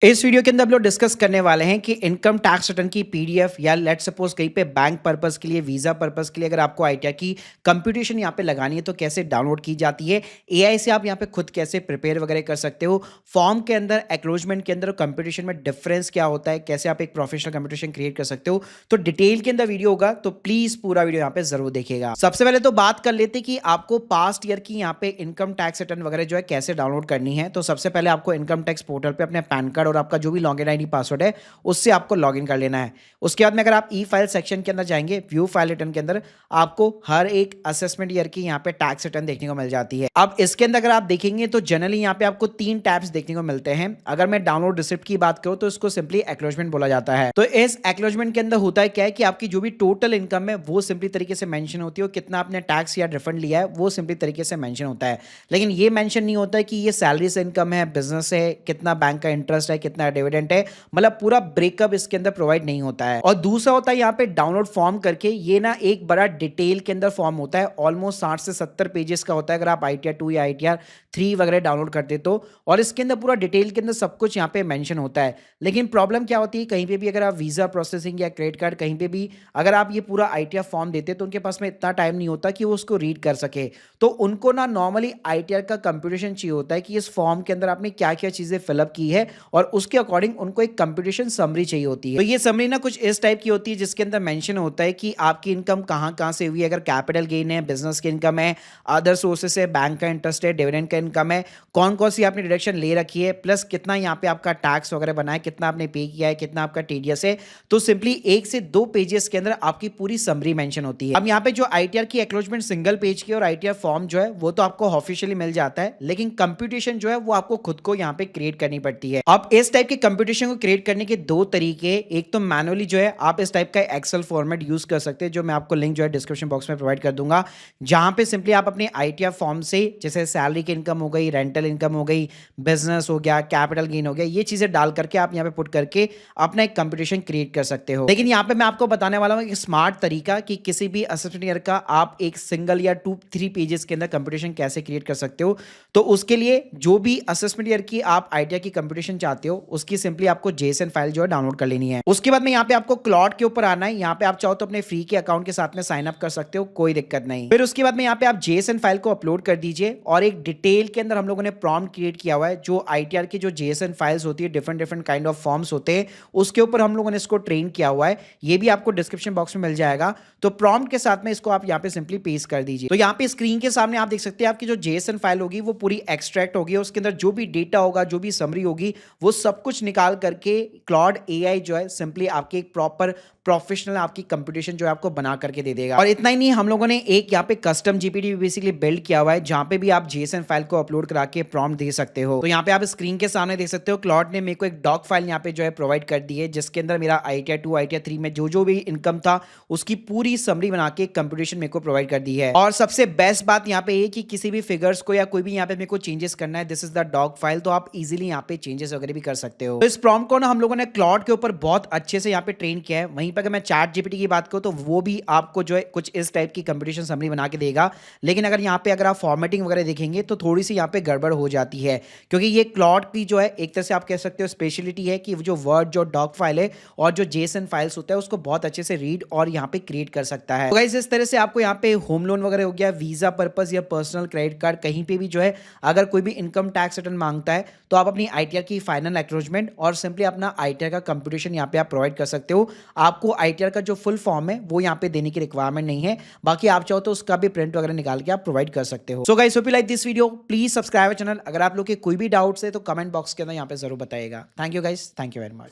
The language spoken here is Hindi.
इस वीडियो के अंदर हम लोग डिस्कस करने वाले हैं कि इनकम टैक्स रिटर्न की पीडीएफ या लेट सपोज कहीं पे बैंक पर्पस के लिए वीज़ा पर्पस के लिए अगर आपको आईटीआर की कंप्यूटेशन यहाँ पे लगानी है तो कैसे डाउनलोड की जाती है। एआई से आप यहाँ पे खुद कैसे प्रिपेयर वगैरह कर सकते हो। फॉर्म के अंदर एक्नॉलेजमेंट के अंदर कंप्यूटेशन में डिफरेंस क्या होता है, कैसे आप एक प्रोफेशनल कंप्यूटेशन क्रिएट कर सकते हो। तो डिटेल के अंदर वीडियो होगा, तो प्लीज पूरा वीडियो यहाँ पे जरूर देखिएगा। सबसे पहले तो बात कर लेते कि आपको पास्ट ईयर की यहाँ पे इनकम टैक्स रिटर्न वगैरह जो है कैसे डाउनलोड करनी है। तो सबसे पहले आपको इनकम टैक्स पोर्टल पे अपने पैन कार्ड और आपका जो भी लॉगिन आईडी पासवर्ड है उससे आपको लॉगिन कर लेना है। उसके बाद में अगर आप ई फाइल सेक्शन के अंदर जाएंगे, व्यू फाइल रिटर्न के अंदर आपको हर एक असेसमेंट ईयर की यहाँ पे टैक्स रिटर्न देखने को मिल जाती है। अब इसके अंदर अगर आप देखेंगे तो जनरली यहाँ पे आपको 3 टैब्स देखने को मिलते हैं। अगर मैं डाउनलोड रिसिप्ट की बात करूँ तो इसको सिंपली एक्नॉलेजमेंट बोला जाता है। तो इस एक्नॉलेजमेंट के अंदर होता है क्या है कि आपकी जो भी टोटल इनकम है वो सिंपली तरीके से मेंशन होती है और कितना आपने टैक्स या रिफंड लिया है वो सिंपली तरीके से मेंशन होता है। लेकिन ये मेंशन नहीं होता है कि ये सैलरी से इनकम है, बिजनेस है, कितना बैंक का इंटरेस्ट है, कितना डिविडेंड है, मतलब पूरा ब्रेकअप इसके अंदर प्रोवाइड नहीं होता है। और दूसरा होता है यहाँ पे डाउनलोड फॉर्म करके, ये ना एक बड़ा डिटेल के अंदर फॉर्म होता है, ऑलमोस्ट 60 से 70 पेजेस का होता है अगर आप ITR 2 या ITR 3 वगैरह डाउनलोड करते तो। और इसके अंदर पूरा डिटेल के अंदर सब कुछ यहाँ पे मेंशन होता है। लेकिन प्रॉब्लम क्या होती है, कहीं पे भी अगर आप वीजा प्रोसेसिंग या क्रेडिट कार्ड कहीं पे भी अगर आप ये पूरा ITR फॉर्म देते तो उनके पास में इतना टाइम नहीं होता कि वो उसको रीड कर सके। तो उनको ना नॉर्मली ITR का कंप्यूटेशन चाहिए होता है कि इस फॉर्म के अंदर आपने क्या क्या चीजें फिलअप की है और उसके अकॉर्डिंग उनको एक कंप्यूटेशन समरी चाहिए होती है। तो ये समरी ना कुछ इस टाइप की होती है जिसके अंदर मेंशन होता है कि आपकी इनकम कहाँ कहाँ से हुई है, अगर कैपिटल गेन है, बिजनेस की इनकम है, अदर सोर्सेस है, बैंक का इंटरेस्ट है, डिविडेंड का इनकम है, कौन कौन सी आपने डिडक्शन ले रखी है, प्लस कितना यहाँ पे आपका टैक्स वगैरह बना है, कितना आपने पे किया है, कितना आपका टीडीएस है। तो सिंपली 1 से 2 पेजेस के अंदर आपकी पूरी समरी मेंशन होती है। अब यहाँ पे जो ITR की एक्नॉलेजमेंट सिंगल पेज की और ITR फॉर्म जो है वो तो आपको ऑफिशियली मिल जाता है, लेकिन कंप्यूटेशन जो है वो आपको खुद को यहाँ पे क्रिएट करनी पड़ती है। अब इस टाइप के कंप्यूटेशन को क्रिएट करने के 2 तरीके, एक तो मैनुअली जो है आप इस टाइप का एक्सेल फॉर्मेट यूज कर सकते हैं, जो मैं आपको लिंक जो है डिस्क्रिप्शन बॉक्स में प्रोवाइड कर दूंगा, जहां पे सिंपली आप अपने ITR फॉर्म से जैसे सैलरी की इनकम हो गई, रेंटल इनकम हो गई, बिजनेस हो गया, कैपिटल गेन हो गया, ये चीजें डाल करके आप यहाँ पे पुट करके अपना एक कंप्यूटेशन क्रिएट कर सकते हो। लेकिन यहाँ पे मैं आपको बताने वाला हूँ एक स्मार्ट तरीका कि किसी भी असेसमेंट ईयर का आप एक सिंगल या 2-3 पेजेस के अंदर कंप्यूटेशन कैसे क्रिएट कर सकते हो। तो उसके लिए जो भी असेसमेंट ईयर की आप ITR की कंप्यूटेशन चाहते हो उसकी सिंपली आपको JSON फाइल जो है डाउनलोड कर लेनी है। उसके बाद में यहाँ पे आपको क्लॉड के ऊपर आना है। यहाँ पे आप चाहो तो अपने फ्री के अकाउंट के साथ में साइन अप कर सकते हो, कोई दिक्कत नहीं। फिर उसके बाद में यहाँ पे आप JSON फाइल को अपलोड कर दीजिए और एक डिटेल के अंदर हम लोगों ने प्रॉम्प्ट क्रिएट किया हुआ है, जो ITR की जो JSON फाइल्स होती है, different different kind of forms होते हैं, उसके ऊपर हम लोगों ने इसको ट्रेन किया हुआ है। ये भी आपको डिस्क्रिप्शन बॉक्स में मिल जाएगा। तो प्रॉम्प्ट के साथ में इसको आप यहाँ पे सिंपली पेस्ट कर दीजिए। तो यहाँ पे स्क्रीन के सामने आप देख सकते हैं आपकी जो JSON फाइल होगी वो पूरी एक्सट्रैक्ट होगी, उसके अंदर जो भी डेटा होगा, जो भी समरी होगी, वो सब कुछ निकाल करके क्लॉड AI जो है सिंपली आपके एक प्रॉपर प्रोफेशनल आपकी कंप्यूटेशन जो है आपको बना करके दे देगा। और इतना ही नहीं, हम लोगों ने एक यहाँ पे कस्टम GPT बेसिकली बिल्ड किया हुआ है, जहां पे भी आप JSON फाइल को अपलोड करा के प्रॉम्प्ट दे सकते हो। तो यहाँ पे आप स्क्रीन के सामने देख सकते हो क्लॉड ने मेरे को एक डॉक फाइल यहाँ पे जो है प्रोवाइड कर दी है, जिसके अंदर मेरा ITR 2 ITR 3 में जो जो भी इनकम था उसकी पूरी समरी बना के कंप्यूटेशन मेरे को प्रोवाइड कर दी है। और सबसे बेस्ट बात यहाँ पे ये कि किसी भी फिगर्स को या कोई भी यहाँ पे मेरे को चेंजेस करना है, this is the doc file, तो आप इजीली यहाँ पे चेंजेस वगैरह भी कर सकते हो। तो इस प्रॉम्प्ट को ना हम लोगों ने क्लॉड के ऊपर बहुत अच्छे से यहाँ पे ट्रेन किया है। वहीं पर अगर मैं चैट GPT की बात करूँ तो वो भी आपको जो है कुछ इस टाइप की कंप्यूटेशन समरी बना के देगा। लेकिन अगर यहाँ पे अगर आप फॉर्मेटिंग वगैरह देखेंगे तो थोड़ी सी यहाँ पे गड़बड़ हो जाती है, क्योंकि ये क्लॉड की जो है एक तरह से आप कह सकते हो स्पेशलिटी है कि जो वर्ड जो डॉक फाइल है और जो JSON फाइल्स होता है उसको बहुत अच्छे से रीड और यहाँ पे क्रिएट कर सकता है। तो गाइस इस तरह से आपको यहाँ पे होम लोन वगैरह हो गया, वीजा पर्पस या पर्सनल क्रेडिट कार्ड, कहीं पे भी जो है अगर कोई भी इनकम टैक्स रिटर्न मांगता है तो आप अपनी ITR की फाइनल एक्नॉलेजमेंट और सिंपली अपना ITR का कंप्यूटेशन यहाँ पे आप प्रोवाइड कर सकते हो। आपको ITR का जो फुल फॉर्म है वो यहाँ पे देने की रिक्वायरमेंट नहीं है, बाकी आप चाहो तो उसका भी प्रिंट वगैरह निकाल के आप प्रोवाइड कर सकते हो। So guys hope you like this video, please subscribe channel. अगर आप लोग के कोई भी डाउट्स है तो कमेंट बॉक्स के अंदर यहाँ पे जरूर बताइएगा। Thank you guys, thank you very much.